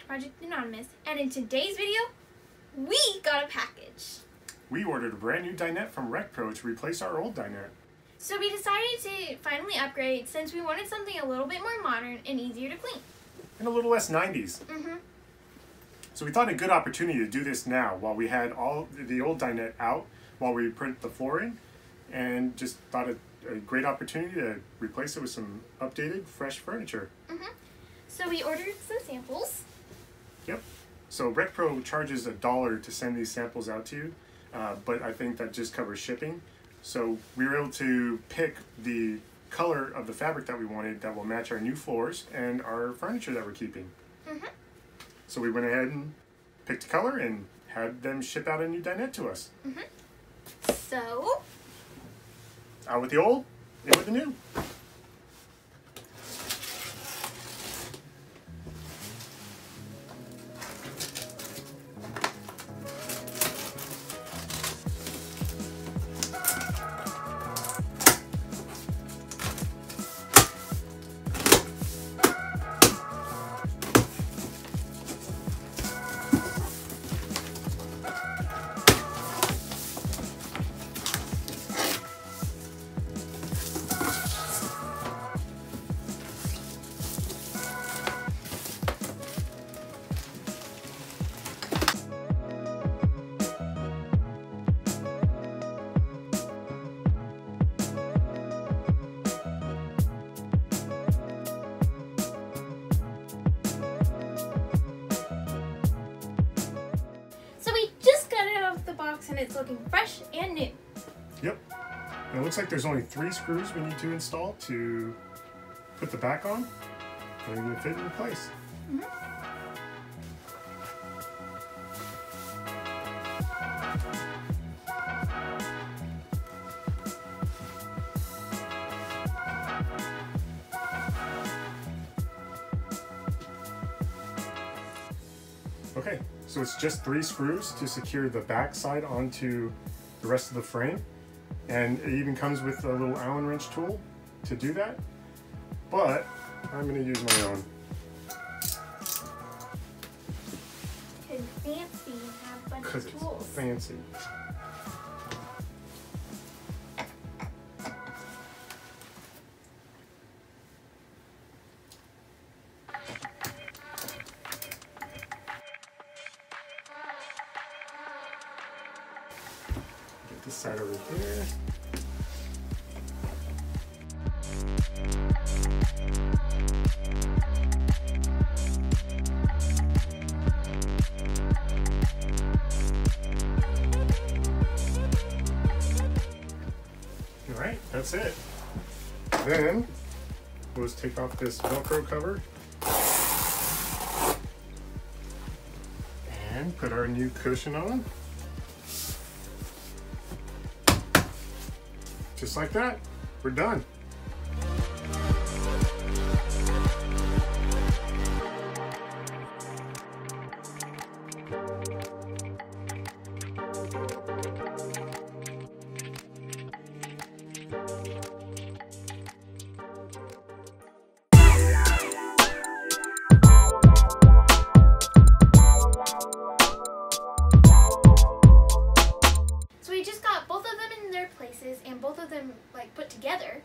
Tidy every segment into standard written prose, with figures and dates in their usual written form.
to Project Anonymous, and in today's video, we got a package. We ordered a brand new dinette from RecPro to replace our old dinette. So we decided to finally upgrade since we wanted something a little bit more modern and easier to clean. And a little less 90s. So we thought a good opportunity to do this now while we had all the old dinette out while we put the floor in, and just thought a great opportunity to replace it with some updated, fresh furniture. So we ordered some samples. Yep. So RecPro charges $1 to send these samples out to you, but I think that just covers shipping. So we were able to pick the color of the fabric that we wanted that will match our new floors and our furniture that we're keeping. So we went ahead and picked a color and had them ship out a new dinette to us. So, out with the old, in with the new. and it's looking fresh and new. Yep. And it looks like there's only 3 screws we need to install to put the back on, and it will fit in place. Okay, so it's just 3 screws to secure the back side onto the rest of the frame, and it even comes with a little Allen wrench tool to do that, but I'm going to use my own. Because fancy and have a bunch Because of it's tools. fancy. This side over here. All right, that's it. Then we'll just take off this Velcro cover and put our new cushion on. Just like that, we're done. So we just got both of them in their places and both of them like put together.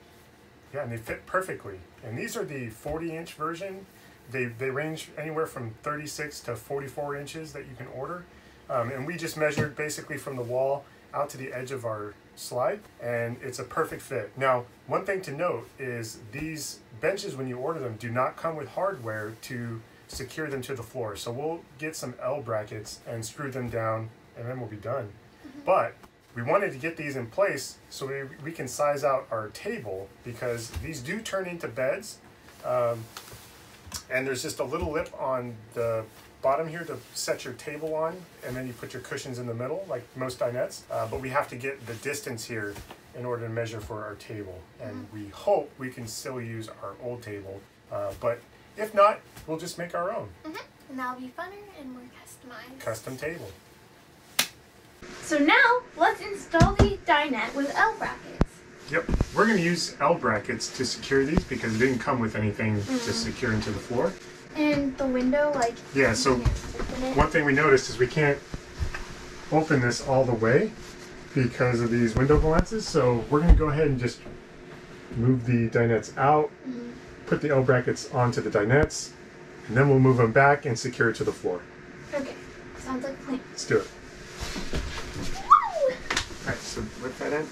Yeah, and they fit perfectly. And these are the 40-inch version. They range anywhere from 36 to 44 inches that you can order. And we just measured basically from the wall out to the edge of our slide, and it's a perfect fit. Now, one thing to note is these benches, when you order them, do not come with hardware to secure them to the floor. So we'll get some L brackets and screw them down, and then we'll be done. But we wanted to get these in place so we can size out our table, because these do turn into beds. And there's just a little lip on the bottom here to set your table on, and then you put your cushions in the middle like most dinettes. But we have to get the distance here in order to measure for our table. And we hope we can still use our old table. But if not, we'll just make our own. And that'll be funner and more customized. Custom table. So now, let's install the dinette with L brackets. Yep, we're going to use L brackets to secure these because it didn't come with anything to secure into the floor. And the window, like, yeah, so one thing we noticed is we can't open this all the way because of these window glances, so we're going to go ahead and just move the dinettes out, put the L brackets onto the dinettes, and then we'll move them back and secure it to the floor. Okay, sounds like a plan. Let's do it. Woo! Alright, so lift that in.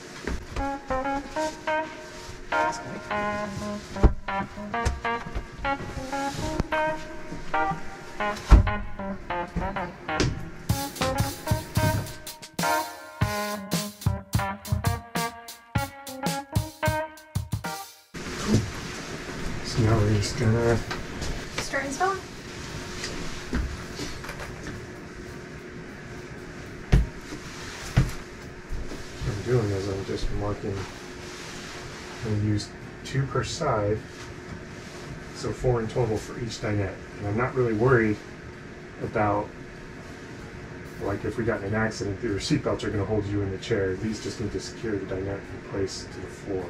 So now we're just gonna start installing. What I'm doing is I'm just marking. I'm going to use 2 per side, so 4 in total for each dinette. And I'm not really worried about, like, if we got in an accident, your seatbelts are going to hold you in the chair. These just need to secure the dinette in place to the floor.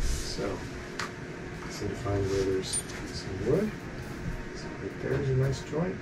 So, just need to find where there's some wood. So right there's a nice joint.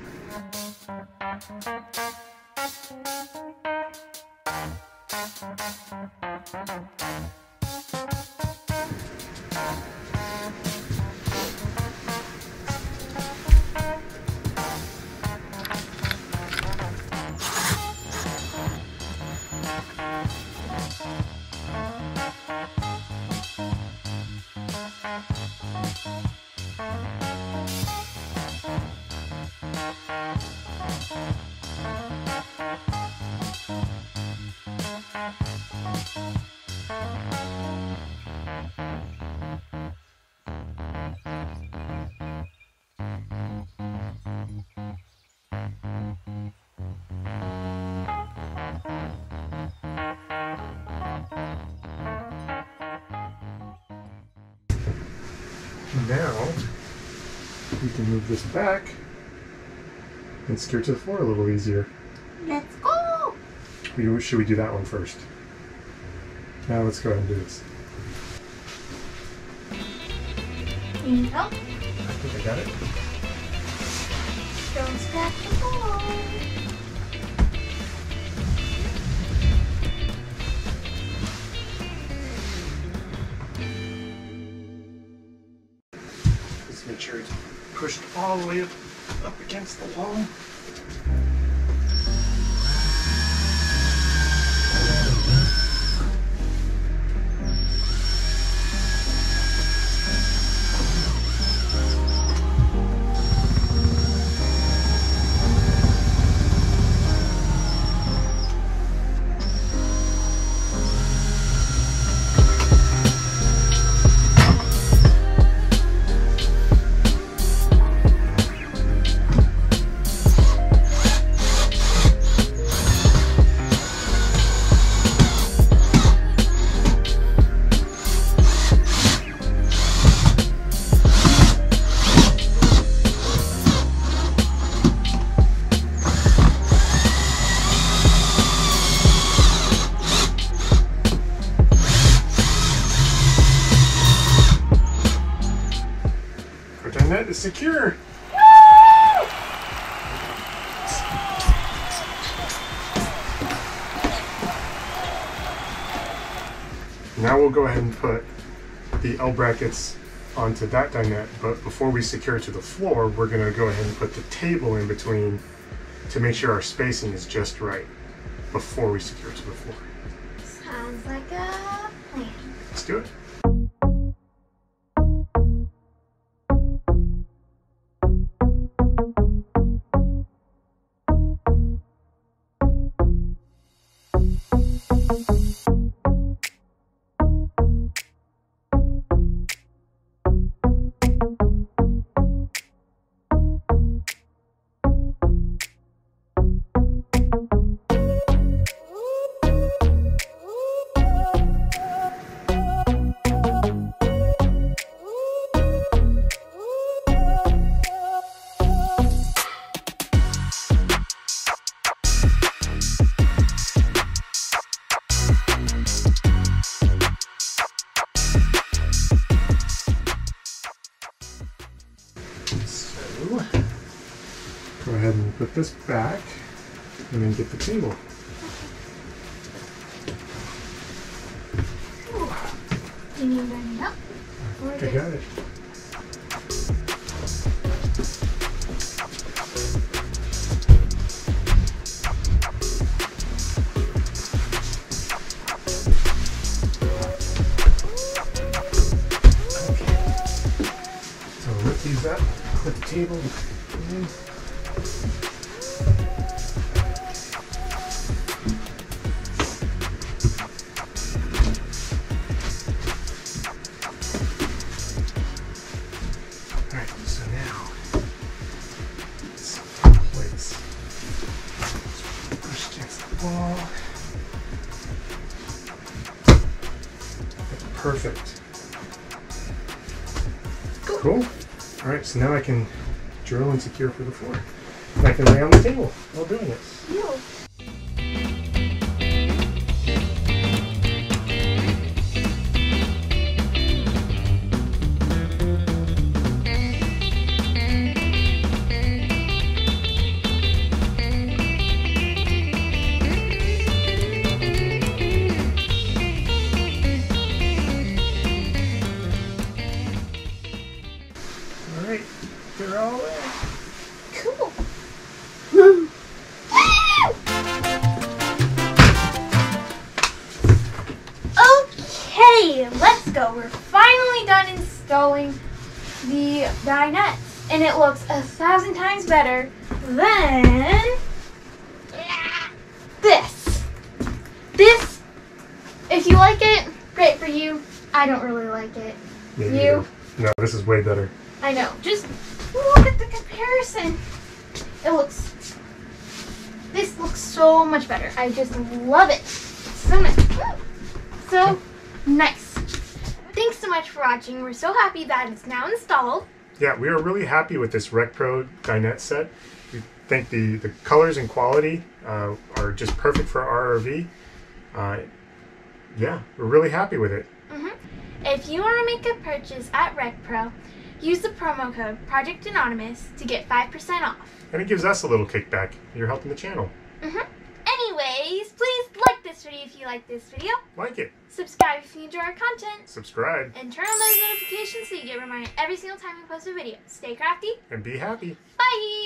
Now we can move this back and secure to the floor a little easier. Let's go! Should we do that one first? Now let's go ahead and do this. You need help? I think I got it. Don't scratch the floor. Just make sure it's pushed all the way up against the wall. Dinette is secure. Now we'll go ahead and put the L brackets onto that dinette, but before we secure it to the floor, we're going to go ahead and put the table in between to make sure our spacing is just right before we secure it to the floor. Sounds like a plan. Let's do it. ahead and put this back and then get the table. Do you need any help? I got it. Use that, put the table in. Alright, so now let's place. Push against the wall. That's perfect. Cool. Alright, so now I can drill and secure for the floor. And I can lay on the table while doing this. Ew. They're all in. Cool. Okay, let's go. We're finally done installing the dinette, and it looks 1,000 times better than this. This, if you like it, great for you. I don't really like it. Maybe You? No, this is way better. I know. Just look at the comparison. This looks so much better. I just love it. So nice. So nice. Thanks so much for watching. We're so happy that it's now installed. Yeah, we are really happy with this RecPro dinette set. We think the colors and quality are just perfect for our RV. Yeah, we're really happy with it. If you want to make a purchase at RecPro, use the promo code Project Anonymous to get 5% off. And it gives us a little kickback. You're helping the channel. Anyways, please like this video if you like this video. Like it. Subscribe if you enjoy our content. Subscribe. And turn on those notifications so you get reminded every single time we post a video. Stay crafty. And be happy. Bye!